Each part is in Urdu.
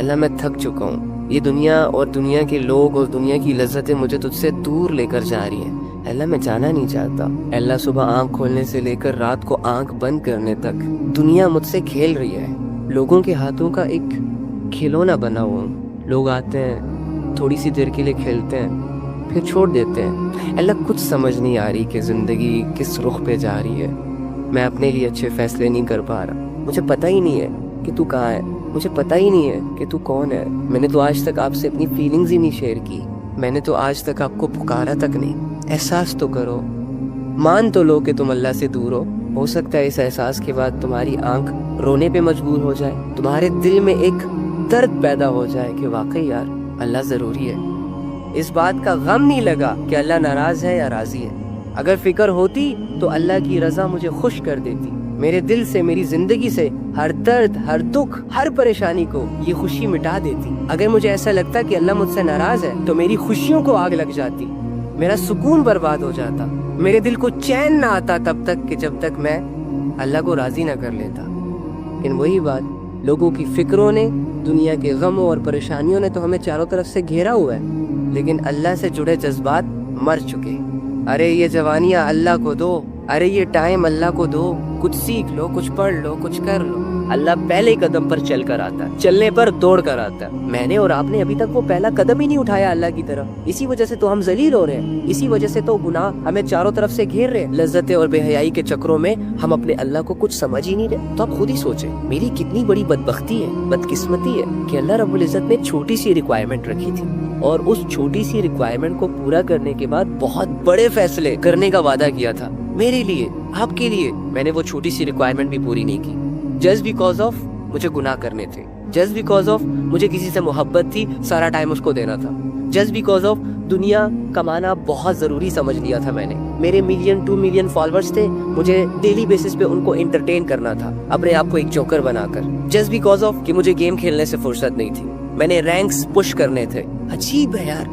اللہ میں تھک چکا ہوں، یہ دنیا اور دنیا کے لوگ اور دنیا کی لذتیں مجھے تجھ سے دور لے کر جا رہی ہیں، اللہ میں جانا نہیں چاہتا۔ اللہ صبح آنکھ کھولنے سے لے کر رات کو آنکھ بند کرنے تک دنیا مجھ سے کھیل رہی ہے، لوگوں کے ہاتھوں کا ایک کھلونا بنا ہوا ہوں۔ لوگ آتے ہیں، تھوڑی سی دیر کے لیے کھیلتے ہیں، پھر چھوڑ دیتے ہیں۔ اللہ کچھ سمجھ نہیں آ رہی کہ زندگی کس رخ پہ جا رہی ہے، میں اپنے لیے اچھے فیصلے نہیں کر پا رہا، مجھے پتہ ہی نہیں ہے کہ تو کہاں ہے، مجھے پتہ ہی نہیں ہے کہ تو کون ہے۔ میں نے تو آج تک آپ سے اپنی فیلنگز ہی نہیں شیئر کی، میں نے تو آج تک آپ کو پکارا تک نہیں۔ احساس تو کرو، مان تو لو کہ تم اللہ سے دور ہو سکتا ہے اس احساس کے بعد تمہاری آنکھ رونے پہ مجبور ہو جائے، تمہارے دل میں ایک درد پیدا ہو جائے کہ واقعی یار اللہ ضروری ہے۔ اس بات کا غم نہیں لگا کہ اللہ ناراض ہے یا راضی ہے، اگر فکر ہوتی تو اللہ کی رضا مجھے خوش کر دیتی، میرے دل سے، میری زندگی سے ہر درد، ہر دکھ، ہر پریشانی کو یہ خوشی مٹا دیتی۔ اگر مجھے ایسا لگتا کہ اللہ مجھ سے ناراض ہے تو میری خوشیوں کو آگ لگ جاتی، میرا سکون برباد ہو جاتا، میرے دل کو چین نہ آتا تب تک کہ جب تک میں اللہ کو راضی نہ کر لیتا۔ لیکن وہی بات، لوگوں کی فکروں نے، دنیا کے غموں اور پریشانیوں نے تو ہمیں چاروں طرف سے گھیرا ہوا ہے، لیکن اللہ سے جڑے جذبات مر چکے۔ ارے یہ جوانیاں اللہ کو دو، ارے یہ ٹائم اللہ کو دو، کچھ سیکھ لو، کچھ پڑھ لو، کچھ کر لو۔ اللہ پہلے قدم پر چل کر آتا ہے، چلنے پر دوڑ کر آتا ہے۔ میں نے اور آپ نے ابھی تک وہ پہلا قدم ہی نہیں اٹھایا اللہ کی طرف، اسی وجہ سے تو ہم ذلیل ہو رہے ہیں، اسی وجہ سے تو گناہ ہمیں چاروں طرف سے گھیر رہے ہیں۔ لذتیں اور بے حیائی کے چکروں میں ہم اپنے اللہ کو کچھ سمجھ ہی نہیں رہے۔ تو آپ خود ہی سوچیں، میری کتنی بڑی بدبختی ہے، بدقسمتی ہے کہ اللہ رب العزت نے چھوٹی سی ریکوائرمنٹ رکھی تھی، اور اس چھوٹی سی ریکوائرمنٹ کو پورا کرنے کے بعد بہت بڑے فیصلے کرنے کا وعدہ کیا تھا میرے لیے، آپ کے لیے۔ میں نے وہ چھوٹی سی ریکوائرمنٹ بھی پوری نہیں کی، جسٹ بیکاز آف مجھے گناہ کرنے تھے، جسٹ بیکاز آف مجھے کسی سے محبت تھی، سارا ٹائم اس کو دینا تھا، جسٹ بیکاز آف دنیا کمانا بہت ضروری سمجھ لیا تھا میں نے۔ میرے 1 ملین فالوورز تھے، مجھے ڈیلی بیسس پہ ان کو انٹرٹین کرنا تھا اپنے آپ کو ایک جوکر بنا کر، جسٹ بیکاز آف کہ مجھے گیم کھیلنے سے فرصت نہیں تھی، میں نے رینکس پش کرنے تھے۔ عجیب ہے یار،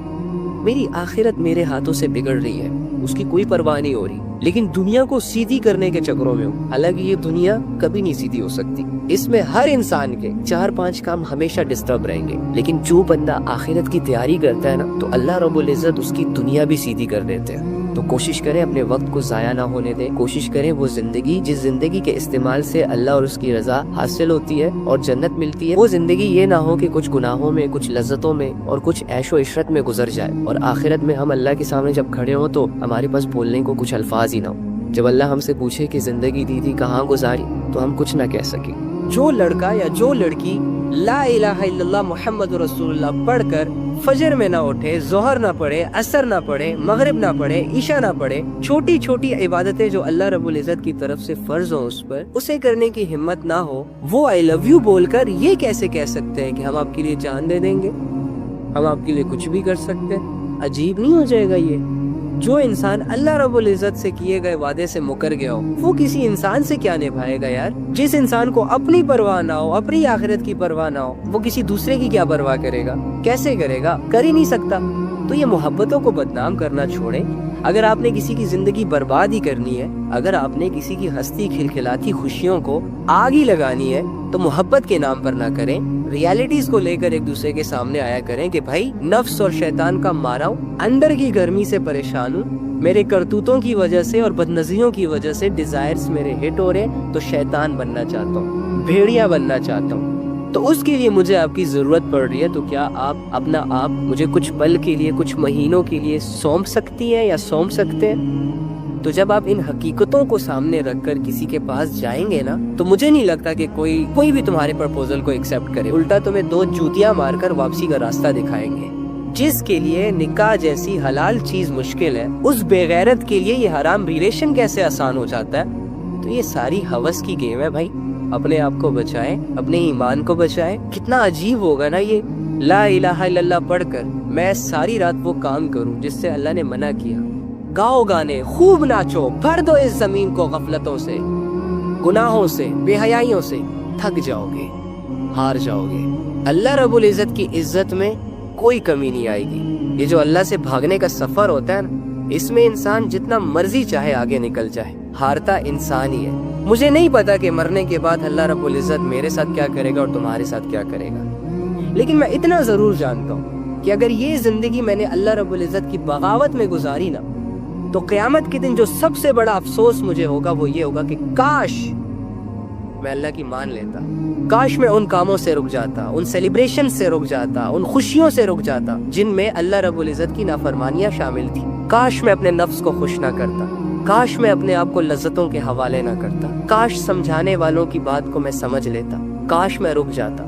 میری آخرت میرے ہاتھوں سے بگڑ رہی ہے، اس کی کوئی پرواہ نہیں ہو رہی، لیکن دنیا کو سیدھی کرنے کے چکروں میں ہوں۔ حالانکہ یہ دنیا کبھی نہیں سیدھی ہو سکتی، اس میں ہر انسان کے 4-5 کام ہمیشہ ڈسٹرب رہیں گے، لیکن جو بندہ آخرت کی تیاری کرتا ہے نا، تو اللہ رب العزت اس کی دنیا بھی سیدھی کر دیتے ہیں۔ تو کوشش کریں اپنے وقت کو ضائع نہ ہونے دیں، کوشش کریں وہ زندگی جس زندگی کے استعمال سے اللہ اور اس کی رضا حاصل ہوتی ہے اور جنت ملتی ہے، وہ زندگی یہ نہ ہو کہ کچھ گناہوں میں، کچھ لذتوں میں اور کچھ عیش و عشرت میں گزر جائے، اور آخرت میں ہم اللہ کے سامنے جب کھڑے ہوں تو ہمارے پاس بولنے کو کچھ الفاظ ہی نہ ہو۔ جب اللہ ہم سے پوچھے کہ زندگی دی تھی کہاں گزاری، تو ہم کچھ نہ کہہ سکیں۔ جو لڑکا یا جو لڑکی لا الہ الا اللہ محمد رسول اللہ پڑھ کر فجر میں نہ اٹھے، ظہر نہ پڑھے، عصر نہ پڑھے، مغرب نہ پڑھے، عشاء نہ پڑھے، چھوٹی چھوٹی عبادتیں جو اللہ رب العزت کی طرف سے فرض ہوں اس پر، اسے کرنے کی ہمت نہ ہو، وہ آئی لو یو بول کر یہ کیسے کہہ سکتے ہیں کہ ہم آپ کے لیے جان دے دیں گے، ہم آپ کے لیے کچھ بھی کر سکتے ہیں؟ عجیب نہیں ہو جائے گا یہ؟ جو انسان اللہ رب العزت سے کیے گئے وعدے سے مکر گیا ہو، وہ کسی انسان سے کیا نبھائے گا یار؟ جس انسان کو اپنی پرواہ نہ ہو، اپنی آخرت کی پرواہ نہ ہو، وہ کسی دوسرے کی کیا پرواہ کرے گا؟ کیسے کرے گا؟ کر ہی نہیں سکتا۔ تو یہ محبتوں کو بدنام کرنا چھوڑیں۔ اگر آپ نے کسی کی زندگی برباد ہی کرنی ہے، اگر آپ نے کسی کی ہستی کھلکھلاتی خوشیوں کو آگ ہی لگانی ہے، تو محبت کے نام پر نہ کریں، ریالٹیز کو لے کر ایک دوسرے کے سامنے آیا کریں کہ بھائی نفس اور شیطان کا مارا ہوں، اندر کی گرمی سے پریشان ہوں، میرے کرتوتوں کی وجہ سے اور بدنظریوں کی وجہ سے ڈیزائرز میرے ہٹ ہو رہے ہیں، تو شیطان بننا چاہتا ہوں، بھیڑیا بننا چاہتا ہوں، تو اس کے لیے مجھے آپ کی ضرورت پڑ رہی ہے۔ تو کیا آپ اپنا آپ مجھے کچھ پل کے لیے، کچھ مہینوں کے لیے سونپ سکتی ہیں یا سونپ سکتے ہیں؟ تو جب آپ ان حقیقتوں کو سامنے رکھ کر کسی کے پاس جائیں گے نا، تو مجھے نہیں لگتا کہ کوئی بھی تمہارے پرپوزل کو ایکسیپٹ کرے، الٹا تمہیں 2 جوتیاں مار کر واپسی کا راستہ دکھائیں گے۔ جس کے لیے نکاح جیسی حلال چیز مشکل ہے، اس بے غیرت کے لیے یہ حرام ریلیشن کیسے آسان ہو جاتا ہے؟ تو یہ ساری ہوس کی گیم ہے بھائی، اپنے آپ کو بچائیں، اپنے ایمان کو بچائیں۔ کتنا عجیب ہوگا نا یہ، لا الہ الا اللہ پڑھ کر میں ساری رات وہ کام کروں جس سے اللہ نے منع کیا، گاؤ گانے، خوب ناچو، بھر دو اس زمین کو غفلتوں سے، گناہوں سے، بے حیائیوں سے، تھک جاؤ گے، ہار جاؤ گے۔ اللہ رب العزت کی عزت میں کوئی کمی نہیں آئے گی۔ یہ جو اللہ سے بھاگنے کا سفر ہوتا ہے نا، اس میں انسان جتنا مرضی چاہے آگے نکل جائے، ہارتا انسان ہی ہے۔ مجھے نہیں پتا کہ مرنے کے بعد اللہ رب العزت میرے ساتھ کیا کرے گا اور تمہارے ساتھ کیا کرے گا، لیکن میں اتنا ضرور جانتا ہوں کہ اگر یہ زندگی میں نے اللہ رب العزت کی بغاوت میں گزاری نا، تو قیامت کے دن جو سب سے بڑا افسوس مجھے ہوگا وہ یہ ہوگا کہ کاش میں اللہ کی مان لیتا، کاش میں ان کاموں سے رک جاتا، ان سیلیبریشن سے رک جاتا، ان خوشیوں سے رک جاتا جن میں اللہ رب العزت کی نافرمانیاں شامل تھی۔ کاش میں اپنے نفس کو خوش نہ کرتا، کاش میں اپنے آپ کو لذتوں کے حوالے نہ کرتا، کاش سمجھانے والوں کی بات کو میں سمجھ لیتا، کاش میں رک جاتا۔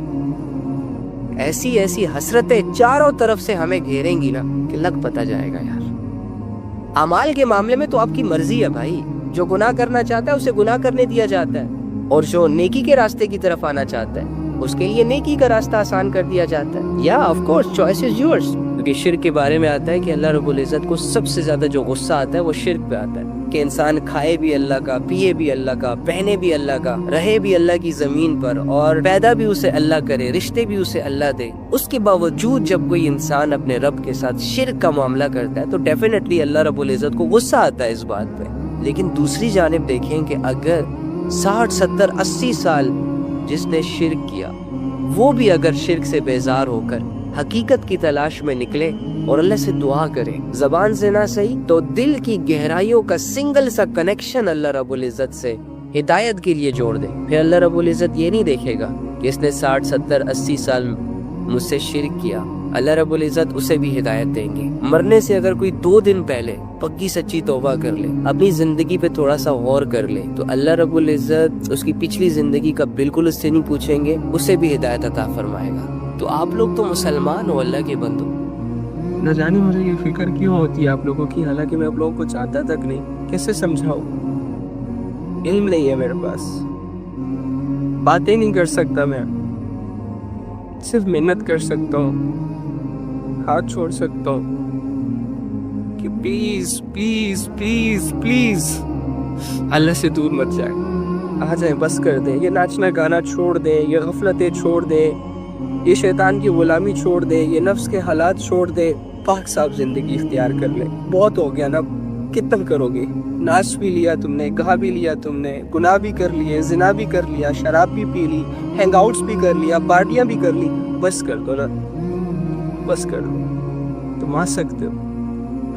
ایسی ایسی حسرتیں چاروں طرف سے ہمیں گھیریں گی نا کہ لگ پتہ جائے گا یار۔ اعمال کے معاملے میں تو آپ کی مرضی ہے بھائی، جو گناہ کرنا چاہتا ہے اسے گناہ کرنے دیا جاتا ہے، اور جو نیکی کے راستے کی طرف آنا چاہتا ہے اس کے لیے نیکی کا راستہ آسان کر دیا جاتا ہے۔ یا of course choice is yours, کیونکہ شرک کے بارے میں آتا ہے کہ اللہ رب العزت کو سب سے زیادہ جو غصہ آتا ہے وہ شرک پہ آتا ہے، کہ انسان کھائے بھی اللہ کا، پیے بھی اللہ کا، پہنے بھی اللہ کا، رہے بھی اللہ کی زمین پر، اور پیدا بھی اسے اللہ کرے، رشتے بھی اسے اللہ دے، اس کے باوجود جب کوئی انسان اپنے رب کے ساتھ شرک کا معاملہ کرتا ہے تو ڈیفینیٹلی اللہ رب العزت کو غصہ آتا ہے اس بات پہ۔ لیکن دوسری جانب دیکھیں کہ اگر 60 70 80 سال جس نے شرک کیا، وہ بھی اگر شرک سے بیزار ہو کر حقیقت کی تلاش میں نکلے اور اللہ سے دعا کرے، زبان سے نہ صحیح تو دل کی گہرائیوں کا سنگل سا کنیکشن اللہ رب العزت سے ہدایت کے لیے جوڑ دے، پھر اللہ رب العزت یہ نہیں دیکھے گا کہ اس نے 60 70 80 سال مجھ سے شرک کیا، اللہ رب العزت اسے بھی ہدایت دیں گے۔ مرنے سے اگر کوئی 2 دن پہلے پکی سچی توبہ کر لے، اپنی زندگی پہ تھوڑا سا غور کر لے، تو اللہ رب العزت اس کی پچھلی زندگی کا بالکل اس سے نہیں پوچھیں گے، اسے بھی ہدایت عطا فرمائے گا۔ تو آپ لوگ تو مسلمان ہو اللہ کے بندو، نہ جانے مجھے یہ فکر کیوں ہوتی ہے آپ لوگوں کی، حالانکہ میں آپ لوگوں کو چاہتا تک نہیں۔ کیسے سمجھاؤں؟ علم نہیں ہے میرے پاس، باتیں نہیں کر سکتا، میں صرف محنت کر سکتا ہوں، ہاتھ چھوڑ سکتا ہوں کہ پلیز پلیز پلیز پلیز اللہ سے دور مت جائے، آ جائیں، بس کر دیں، یہ ناچنا گانا چھوڑ دیں، یہ غفلتیں چھوڑ دیں، یہ شیطان کی غلامی چھوڑ دے، یہ نفس کے حالات چھوڑ دے، پاک صاحب زندگی اختیار کر لے۔ بہت ہو گیا نا، کتنا کرو گے؟ ناچ بھی لیا تم نے، گا بھی لیا تم نے، گناہ بھی کر لیے، زنا بھی کر لیا، شراب بھی پی لی، ہینگ آؤٹس بھی کر لیا، پارٹیاں بھی کر لی، بس کر دو نا، بس کر دو۔ تم آ سکتے ہو،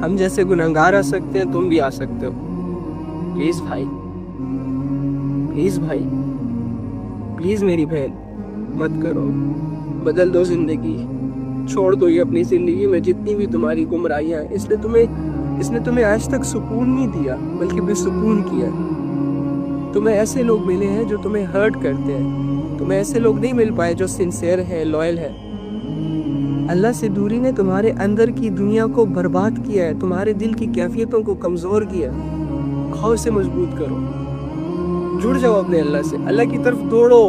ہم جیسے گنہگار آ سکتے ہیں، تم بھی آ سکتے ہو۔ پلیز بھائی، پلیز بھائی، پلیز میری بہن، مت کرو، بدل دو زندگی، چھوڑ دو یہ اپنی زندگی میں جتنی بھی تمہاری گمراہیاں ہیں۔ اس نے تمہیں آج تک سکون نہیں دیا بلکہ بے سکون کیا۔ تمہیں ایسے لوگ ملے ہیں جو تمہیں ہرٹ کرتے ہیں، تمہیں ایسے لوگ نہیں مل پائے جو سنسیئر ہیں، لوئل ہیں۔ اللہ سے دوری نے تمہارے اندر کی دنیا کو برباد کیا ہے، تمہارے دل کی کیفیتوں کو کمزور کیا۔ خواہ سے مضبوط کرو، جڑ جاؤ اپنے اللہ سے، اللہ کی طرف دوڑو،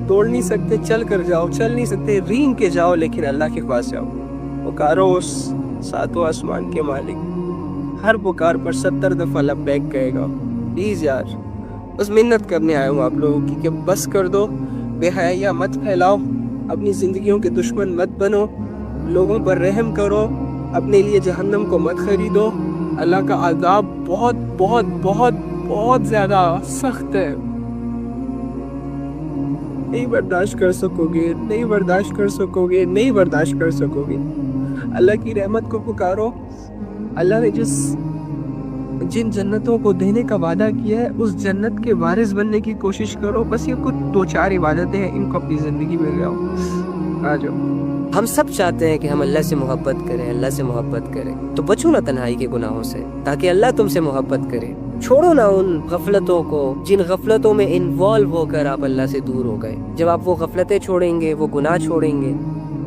دوڑ نہیں سکتے چل کر جاؤ، چل نہیں سکتے رینگ کے جاؤ، لیکن اللہ کے پاس جاؤ، پکارو اس 7 آسمان کے مالک، ہر پکار پر 70 دفعہ لبیک کہے گا۔ پلیز یار، بس منت کرنے آیا ہوں آپ لوگوں کی کہ بس کر دو، بے حیاء مت پھیلاؤ، اپنی زندگیوں کے دشمن مت بنو، لوگوں پر رحم کرو، اپنے لیے جہنم کو مت خریدو۔ اللہ کا عذاب بہت بہت بہت بہت زیادہ سخت ہے، نہیں برداشت کر سکو گے، نہیں برداشت کر سکو گے، نہیں برداشت کر سکو گے۔ اللہ کی رحمت کو پکارو، اللہ نے جن جنتوں کو دینے کا وعدہ کیا ہے اس جنت کے وارث بننے کی کوشش کرو۔ بس یہ کچھ 2-4 عبادتیں ہیں، ان کو اپنی زندگی میں لاؤ، آ جاؤ۔ ہم سب چاہتے ہیں کہ ہم اللہ سے محبت کریں، اللہ سے محبت کریں، تو بچو نا تنہائی کے گناہوں سے تاکہ اللہ تم سے محبت کرے۔ چھوڑو نا ان غفلتوں کو جن غفلتوں میں انوالو ہو کر آپ اللہ سے دور ہو گئے۔ جب آپ وہ غفلتیں چھوڑیں گے، وہ گناہ چھوڑیں گے،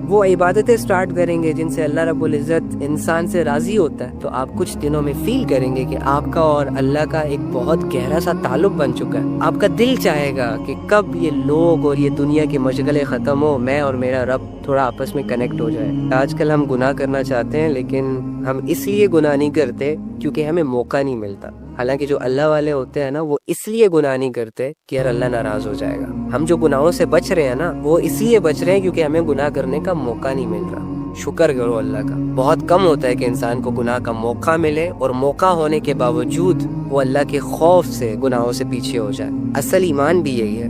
وہ عبادتیں سٹارٹ کریں گے جن سے اللہ رب العزت انسان سے راضی ہوتا ہے، تو آپ کچھ دنوں میں فیل کریں گے کہ آپ کا اور اللہ کا ایک بہت گہرا سا تعلق بن چکا ہے۔ آپ کا دل چاہے گا کہ کب یہ لوگ اور یہ دنیا کے مشغلے ختم ہو، میں اور میرا رب تھوڑا آپس میں کنیکٹ ہو جائے۔ آج کل ہم گناہ کرنا چاہتے ہیں لیکن ہم اس لیے گناہ نہیں کرتے کیونکہ ہمیں موقع نہیں ملتا۔ حالانکہ جو اللہ والے ہوتے ہیں نا، وہ اس لیے گناہ نہیں کرتے کہ یار اللہ ناراض ہو جائے گا۔ ہم جو گناہوں سے بچ رہے ہیں نا، وہ اس لیے بچ رہے ہیں کیونکہ ہمیں گناہ کرنے کا موقع نہیں مل رہا۔ شکر کرو اللہ کا، بہت کم ہوتا ہے کہ انسان کو گناہ کا موقع ملے اور موقع ہونے کے باوجود وہ اللہ کے خوف سے گناہوں سے پیچھے ہو جائے۔ اصل ایمان بھی یہی ہے۔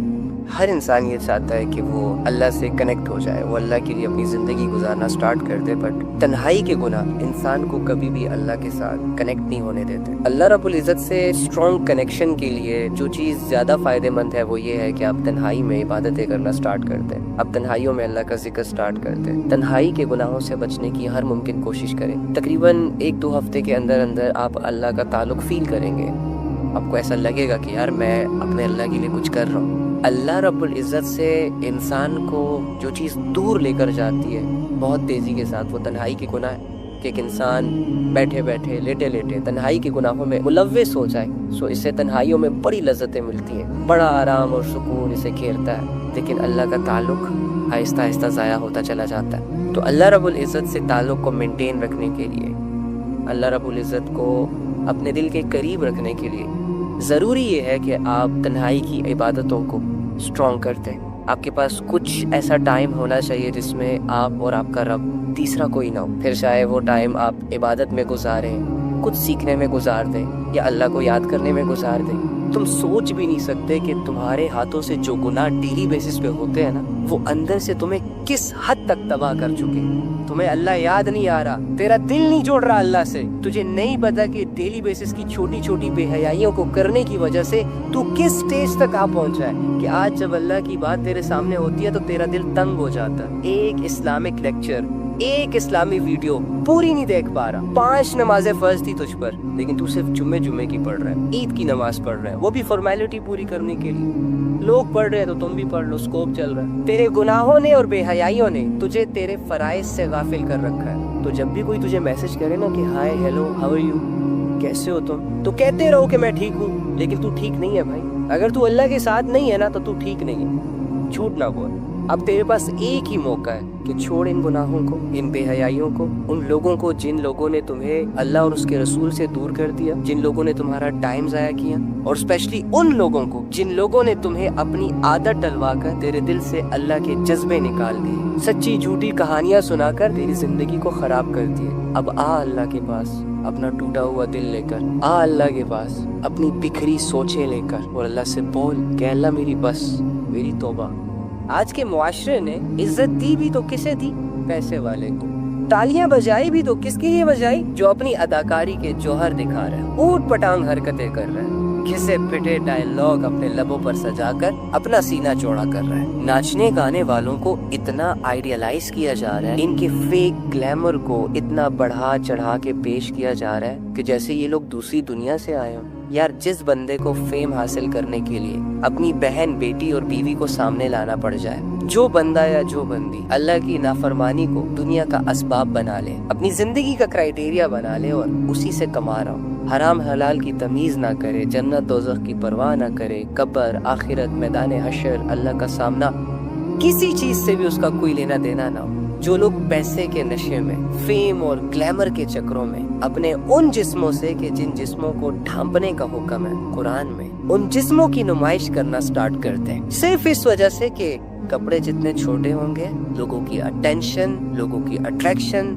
ہر انسان یہ چاہتا ہے کہ وہ اللہ سے کنیکٹ ہو جائے، وہ اللہ کے لیے اپنی زندگی گزارنا سٹارٹ کر دے، بٹ تنہائی کے گناہ انسان کو کبھی بھی اللہ کے ساتھ کنیکٹ نہیں ہونے دیتے۔ اللہ رب العزت سے اسٹرانگ کنیکشن کے لیے جو چیز زیادہ فائدہ مند ہے وہ یہ ہے کہ آپ تنہائی میں عبادتیں کرنا سٹارٹ کر دیں، آپ تنہائیوں میں اللہ کا ذکر سٹارٹ کر دیں، تنہائی کے گناہوں سے بچنے کی ہر ممکن کوشش کریں۔ تقریباً 1-2 ہفتے کے اندر اندر آپ اللہ کا تعلق فیل کریں گے، آپ کو ایسا لگے گا کہ یار میں اپنے اللہ کے لیے کچھ کر رہا ہوں۔ اللہ رب العزت سے انسان کو جو چیز دور لے کر جاتی ہے بہت تیزی کے ساتھ، وہ تنہائی کے گناہ ہے، کہ ایک انسان بیٹھے بیٹھے لیٹے لیٹے تنہائی کے گناہوں میں ملوث ہو جائے، سو اس سے تنہائیوں میں بڑی لذتیں ملتی ہیں، بڑا آرام اور سکون اسے گھیرتا ہے، لیکن اللہ کا تعلق آہستہ آہستہ ضائع ہوتا چلا جاتا ہے۔ تو اللہ رب العزت سے تعلق کو مینٹین رکھنے کے لیے، اللہ رب العزت کو اپنے دل کے قریب رکھنے کے لیے ضروری یہ ہے کہ آپ تنہائی کی عبادتوں کو اسٹرانگ کرتے ہیں۔ آپ کے پاس کچھ ایسا ٹائم ہونا چاہیے جس میں آپ اور آپ کا رب، تیسرا کوئی نہ ہو، پھر چاہے وہ ٹائم آپ عبادت میں گزاریں، کچھ سیکھنے میں گزار دیں یا اللہ کو یاد کرنے میں گزار دیں۔ تم سوچ بھی نہیں سکتے کہ تمہارے ہاتھوں سے جو گناہ ڈیلی بیسس پہ ہوتے ہیں نا، وہ اندر سے تمہیں کس حد تک تباہ کر چکے۔ تمہیں اللہ یاد نہیں آ رہا، تیرا دل نہیں جوڑ رہا اللہ سے، تجھے نہیں پتا کہ ڈیلی بیسس کی چھوٹی چھوٹی بے حیائیوں کو کرنے کی وجہ سے تو کس سٹیج تک آ پہنچا ہے کہ آج جب اللہ کی بات تیرے سامنے ہوتی ہے تو تیرا دل تنگ ہو جاتا ہے۔ ایک اسلامک لیکچر، ایک اسلامی ویڈیو پوری نہیں دیکھ پا رہا، 5 نمازیں فرض تھی تجھ پر، لیکن تو صرف جمعے کی پڑھ رہا ہے، عید کی نماز پڑھ رہا ہے، وہ بھی فارمیلٹی پوری کرنے کے لیے۔ لوگ پڑھ رہے ہیں تو تم بھی پڑھ لو، سکوپ چل رہا ہے۔ تیرے گناہوں نے اور بے حیائیوں نے تجھے تیرے فرائض سے غافل کر رکھا ہے، تو جب بھی کوئی تجھے میسج کرے نا کہ hi hello how are you, کیسے ہو تم، تو کہتے رہو کہ میں ٹھیک ہوں، لیکن تو ٹھیک نہیں ہے بھائی۔ اگر تو اللہ کے ساتھ نہیں ہے نا تو ٹھیک نہیں ہے، جھوٹ نہ بول۔ اب تیرے پاس ایک ہی موقع ہے کہ چھوڑ ان گناہوں کو، ان بے حیائیوں کو، ان لوگوں کو جن لوگوں نے تمہیں اللہ اور اس کے رسول سے دور کر دیا، جن لوگوں نے تمہارا ٹائم ضائع کیا، اور اسپیشلی ان لوگوں کو جن لوگوں نے تمہیں اپنی عادت ڈلوا کر تیرے دل سے اللہ کے جذبے نکال دیے، سچی جھوٹی کہانیاں سنا کر تیری زندگی کو خراب کر دیے۔ اب آ اللہ کے پاس اپنا ٹوٹا ہوا دل لے کر، آ اللہ کے پاس اپنی بکھری سوچیں لے کر، اور اللہ سے بول کہ اللہ میری بس، میری توبہ۔ آج کے معاشرے نے عزت دی بھی تو کسے دی؟ پیسے والے کو۔ تالیاں بجائی بھی تو کس کے لیے بجائی؟ جو اپنی اداکاری کے جوہر دکھا رہا ہے، اوٹ پٹانگ حرکتیں کر رہا ہے، گھسے پٹے ڈائلاگ اپنے لبوں پر سجا کر اپنا سینہ چوڑا کر رہا ہے۔ ناچنے گانے والوں کو اتنا آئیڈیالائز کیا جا رہا ہے، ان کے فیک گلیمر کو اتنا بڑھا چڑھا کے پیش کیا جا رہا ہے کہ جیسے یہ لوگ دوسری دنیا سے آئے ہوں۔ یار جس بندے کو فیم حاصل کرنے کے لیے اپنی بہن، بیٹی اور بیوی کو سامنے لانا پڑ جائے، جو بندہ یا جو بندی اللہ کی نافرمانی کو دنیا کا اسباب بنا لے، اپنی زندگی کا کرائیٹیریا بنا لے اور اسی سے کما رہا ہو، حرام حلال کی تمیز نہ کرے، جنت دوزخ کی پرواہ نہ کرے، قبر، آخرت، میدان حشر، اللہ کا سامنا، کسی چیز سے بھی اس کا کوئی لینا دینا نہ ہو۔ جو لوگ پیسے کے نشے میں، فیم اور گلیمر کے چکروں میں اپنے ان جسموں سے کہ جن جسموں کو ڈھانپنے کا حکم ہے قرآن میں، ان جسموں کی نمائش کرنا سٹارٹ کرتے ہیں، صرف اس وجہ سے کہ کپڑے جتنے چھوٹے ہوں گے، لوگوں کی اٹینشن، لوگوں کی اٹریکشن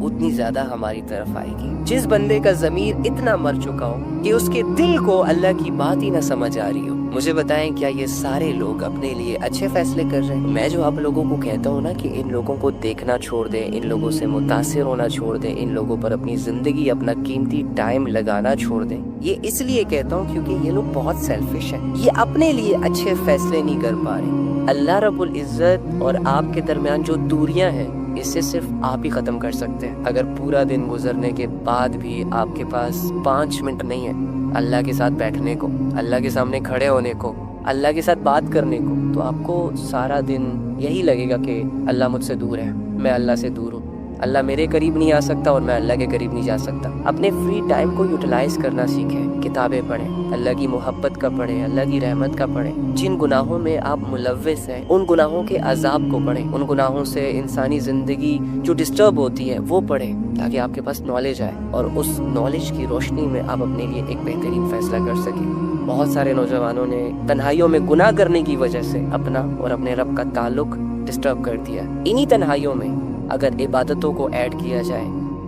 اتنی زیادہ ہماری طرف آئے گی۔ جس بندے کا ضمیر اتنا مر چکا ہو کہ اس کے دل کو اللہ کی بات ہی نہ سمجھ آ رہی ہو، مجھے بتائیں کیا یہ سارے لوگ اپنے لیے اچھے فیصلے کر رہے ہیں؟ میں جو آپ لوگوں کو کہتا ہوں نا کہ ان لوگوں کو دیکھنا چھوڑ دیں، ان لوگوں سے متاثر ہونا چھوڑ دیں، ان لوگوں پر اپنی زندگی، اپنا قیمتی ٹائم لگانا چھوڑ دیں، یہ اس لیے کہتا ہوں کیونکہ یہ لوگ بہت سیلفش ہیں، یہ اپنے لیے اچھے فیصلے نہیں کر پا رہے۔ اللہ رب العزت اور آپ کے درمیان جو دوریاں ہیں، اسے صرف آپ ہی ختم کر سکتے ہیں۔ اگر پورا دن گزرنے کے بعد بھی آپ کے پاس 5 منٹ نہیں ہے اللہ کے ساتھ بیٹھنے کو، اللہ کے سامنے کھڑے ہونے کو، اللہ کے ساتھ بات کرنے کو، تو آپ کو سارا دن یہی لگے گا کہ اللہ مجھ سے دور ہے، میں اللہ سے دور ہوں، اللہ میرے قریب نہیں آ سکتا اور میں اللہ کے قریب نہیں جا سکتا۔ اپنے فری ٹائم کو یوٹیلائز کرنا سیکھیں، کتابیں پڑھیں، اللہ کی محبت کا پڑھیں، اللہ کی رحمت کا پڑھیں، جن گناہوں میں آپ ملوث ہیں ان گناہوں کے عذاب کو پڑھیں، ان گناہوں سے انسانی زندگی جو ڈسٹرب ہوتی ہے وہ پڑھیں، تاکہ آپ کے پاس نالج آئے اور اس نالج کی روشنی میں آپ اپنے لیے ایک بہترین فیصلہ کر سکیں۔ بہت سارے نوجوانوں نے تنہائیوں میں گناہ کرنے کی وجہ سے اپنا اور اپنے رب کا تعلق ڈسٹرب کر دیا۔ انہی تنہائیوں میں اگر عبادتوں کو ایڈ کیا جائے،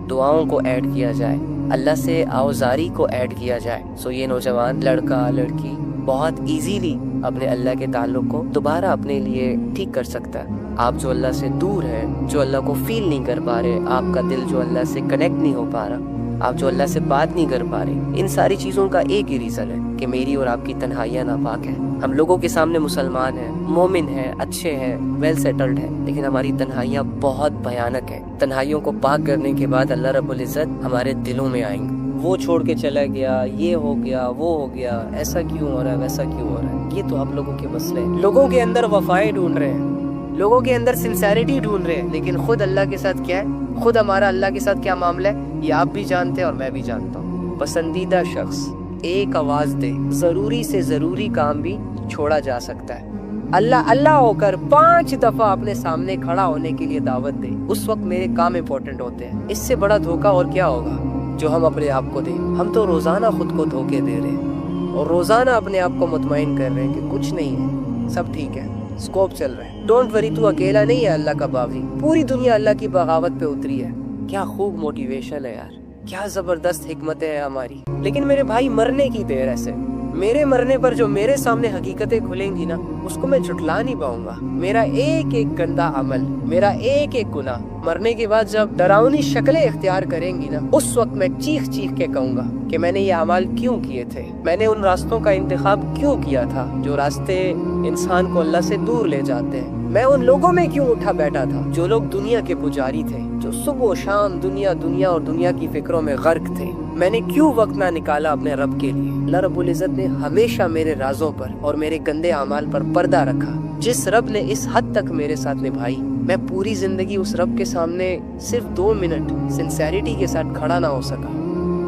دعاؤں کو ایڈ کیا جائے، اللہ سے آوزاری کو ایڈ کیا جائے، سو یہ نوجوان لڑکا لڑکی بہت ایزیلی اپنے اللہ کے تعلق کو دوبارہ اپنے لیے ٹھیک کر سکتا ہے۔ آپ جو اللہ سے دور ہیں، جو اللہ کو فیل نہیں کر پا رہے، آپ کا دل جو اللہ سے کنیکٹ نہیں ہو پا رہا، آپ جو اللہ سے بات نہیں کر پا رہے، ان ساری چیزوں کا ایک ہی ریزن ہے کہ میری اور آپ کی تنہائیاں ناپاک ہیں۔ ہم لوگوں کے سامنے مسلمان ہیں، مومن ہیں، اچھے ہیں، ویل سیٹلڈ ہیں، لیکن ہماری تنہائیاں بہت بھیانک ہیں۔ تنہائیوں کو پاک کرنے کے بعد اللہ رب العزت ہمارے دلوں میں آئیں گے۔ وہ چھوڑ کے چلا گیا، یہ ہو گیا، وہ ہو گیا، ایسا کیوں ہو رہا ہے، ویسا کیوں ہو رہا ہے، یہ تو آپ لوگوں کے مسئلے ہیں۔ لوگوں کے اندر وفائیں ڈھونڈ رہے ہیں، لوگوں کے اندر سنسیریٹی ڈھونڈ رہے ہیں، لیکن خود اللہ کے ساتھ کیا ہے، خود ہمارا اللہ کے ساتھ کیا معاملہ ہے، یہ آپ بھی جانتے ہیں اور میں بھی جانتا ہوں۔ پسندیدہ شخص ایک آواز دے، ضروری سے ضروری کام بھی چھوڑا جا سکتا ہے۔ اللہ اللہ ہو کر 5 دفعہ اپنے سامنے کھڑا ہونے کے لیے دعوت دے، اس وقت میرے کام امپورٹنٹ ہوتے ہیں۔ اس سے بڑا دھوکہ اور کیا ہوگا جو ہم اپنے آپ کو دیں؟ ہم تو روزانہ خود کو دھوکے دے رہے ہیں اور روزانہ اپنے آپ کو مطمئن کر رہے ہیں کہ کچھ نہیں ہے، سب ٹھیک ہے، اسکوپ چل رہے ہیں۔ ڈونٹ وری، تو اکیلا نہیں ہے اللہ کا باغی، پوری دنیا اللہ کی بغاوت پہ اتری ہے۔ کیا خوب موٹیویشن ہے یار، کیا زبردست حکمتیں ہیں ہماری۔ لیکن میرے بھائی مرنے کی دیر ایسے، میرے مرنے پر جو میرے سامنے حقیقتیں کھلیں گی نا، اس کو میں جھٹلا نہیں پاؤں گا۔ میرا ایک ایک گندا عمل، میرا ایک ایک گناہ مرنے کے بعد جب ڈراؤنی شکلیں اختیار کریں گی نا، اس وقت میں چیخ چیخ کے کہوں گا کہ میں نے یہ اعمال کیوں کیے تھے، میں نے ان راستوں کا انتخاب کیوں کیا تھا جو راستے انسان کو اللہ سے دور لے جاتے ہیں، میں ان لوگوں میں کیوں اٹھا بیٹھا تھا جو لوگ دنیا کے پجاری تھے، جو صبح و شام دنیا دنیا اور دنیا کی فکروں میں غرق تھے۔ میں نے کیوں وقت نہ نکالا اپنے رب کے لیے؟ اللہ رب العزت نے ہمیشہ میرے رازوں پر اور میرے گندے اعمال پر پردہ رکھا۔ جس رب نے اس حد تک میرے ساتھ نبھائی، میں پوری زندگی اس رب کے سامنے صرف 2 منٹ سنسیریٹی کے ساتھ کھڑا نہ ہو سکا۔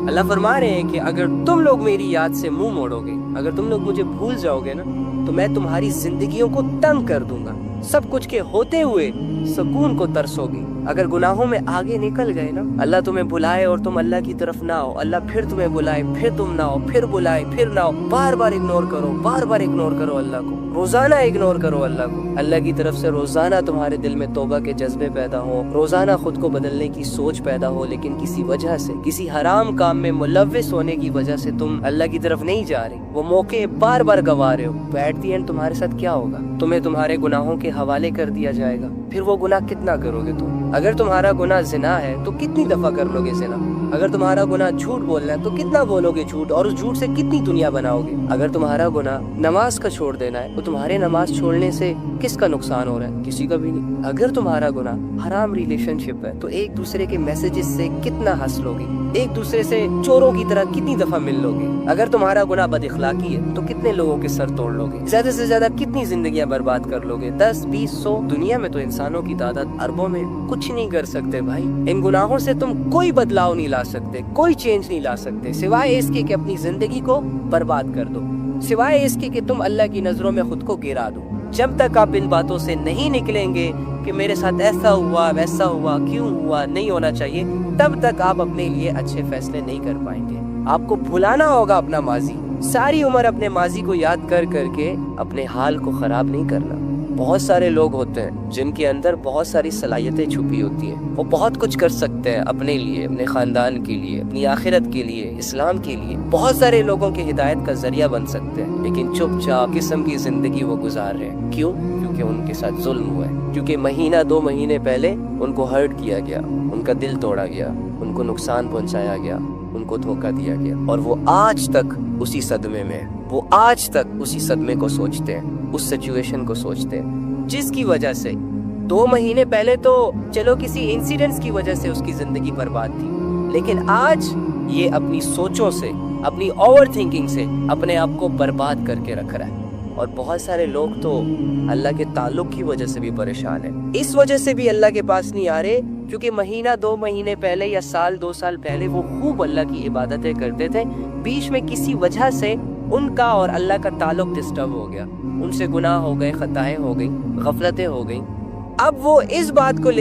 اللہ فرما رہے ہیں کہ اگر تم لوگ میری یاد سے منہ موڑو گے، اگر تم لوگ مجھے بھول جاؤ گے نا، تو میں تمہاری زندگیوں کو تنگ کر دوں گا، سب کچھ کے ہوتے ہوئے سکون کو ترسو گی۔ اگر گناہوں میں آگے نکل گئے نا، اللہ تمہیں بلائے اور تم اللہ کی طرف نہ آؤ، اللہ پھر تمہیں بلائے، پھر تم نہ آؤ، پھر بلائے، پھر نہ آؤ، بار بار اگنور کرو، بار بار اگنور کرو اللہ کو، روزانہ اگنور کرو اللہ کو۔ اللہ کی طرف سے روزانہ تمہارے دل میں توبہ کے جذبے پیدا ہو، روزانہ خود کو بدلنے کی سوچ پیدا ہو، لیکن کسی وجہ سے، کسی حرام کام میں ملوث ہونے کی وجہ سے تم اللہ کی طرف نہیں جا رہے، وہ موقع بار بار گوا رہے ہو، ایٹ دی اینڈ تمہارے ساتھ کیا ہوگا؟ تمہیں تمہارے گناہوں کے حوالے کر دیا جائے گا۔ پھر وہ گناہ کتنا کرو گے تم؟ اگر تمہارا گناہ زنا ہے تو کتنی دفعہ کر لو گے زنا؟ اگر تمہارا گناہ جھوٹ بولنا ہے تو کتنا بولو گے جھوٹ، اور اس جھوٹ سے کتنی دنیا بناؤ گے؟ اگر تمہارا گناہ نماز کا چھوڑ دینا ہے تو تمہارے نماز چھوڑنے سے کس کا نقصان ہو رہا ہے؟ کسی کا بھی نہیں۔ اگر تمہارا گناہ حرام ریلیشن شپ ہے تو ایک دوسرے کے میسیجز سے کتنا ہنس لو گے؟ ایک دوسرے سے چوروں کی طرح کتنی دفعہ مل لو گے؟ اگر تمہارا گناہ بد اخلاقی ہے تو کتنے لوگوں کے سر توڑ لو گے؟ زیادہ سے زیادہ کتنی زندگیاں برباد کر لو گے؟ 10 20 100؟ دنیا میں تو انسانوں کی تعداد اربوں میں، کچھ نہیں کر سکتے بھائی۔ ان گناہوں سے تم کوئی بدلاؤ نہیں لا سکتے، کوئی چینج نہیں لا سکتے، سوائے اس کے کہ اپنی زندگی کو برباد کر دو، سوائے اس کے کہ تم اللہ کی نظروں میں خود کو گرا دو۔ جب تک آپ ان باتوں سے نہیں نکلیں گے کہ میرے ساتھ ایسا ہوا، ویسا ہوا، کیوں ہوا، نہیں ہونا چاہیے، تب تک آپ اپنے لیے اچھے فیصلے نہیں کر پائیں گے۔ آپ کو بھلانا ہوگا اپنا ماضی، ساری عمر اپنے ماضی کو یاد کر کر کے اپنے حال کو خراب نہیں کرنا۔ بہت سارے لوگ ہوتے ہیں جن کے اندر بہت ساری صلاحیتیں چھپی ہوتی ہیں، وہ بہت کچھ کر سکتے ہیں اپنے لیے، اپنے خاندان کے لیے، اپنی آخرت کے لیے، اسلام کے لیے، بہت سارے لوگوں کی ہدایت کا ذریعہ بن سکتے ہیں، لیکن چپ چاپ قسم کی زندگی وہ گزار رہے ہیں۔ کیوں؟ کیونکہ ان کے ساتھ ظلم ہوا ہے، کیونکہ مہینہ 2 مہینے پہلے ان کو ہرٹ کیا گیا، ان کا دل توڑا گیا، ان کو نقصان پہنچایا گیا، ان کو دھوکہ دیا گیا، اور وہ آج تک اسی صدمے میں، وہ آج تک اسی صدمے کو سوچتے ہیں، اس سچویشن کو سوچتے ہیں، جس کی وجہ سے 2 مہینے پہلے تو چلو کسی انسیڈنٹس کی وجہ سے اس کی زندگی برباد تھی، لیکن آج یہ اپنی سوچوں سے، اپنی اوور تھنکنگ سے اپنے آپ کو برباد کر کے رکھ رہا ہے۔ اور بہت سارے لوگ تو اللہ کے تعلق کی وجہ سے بھی پریشان ہیں، اس وجہ سے بھی اللہ کے پاس نہیں آ رہے کیونکہ مہینہ 2 مہینے پہلے یا سال 2 سال پہلے وہ خوب اللہ کی عبادتیں کرتے تھے، بیچ میں کسی وجہ سے ان کا اور اللہ کا تعلق ڈسٹرب ہو گیا، ان سے گناہ ہو گئے، خطائیں ہو گئیں، غفلتیں ہو گئیں۔ اب وہ اس بات کو لے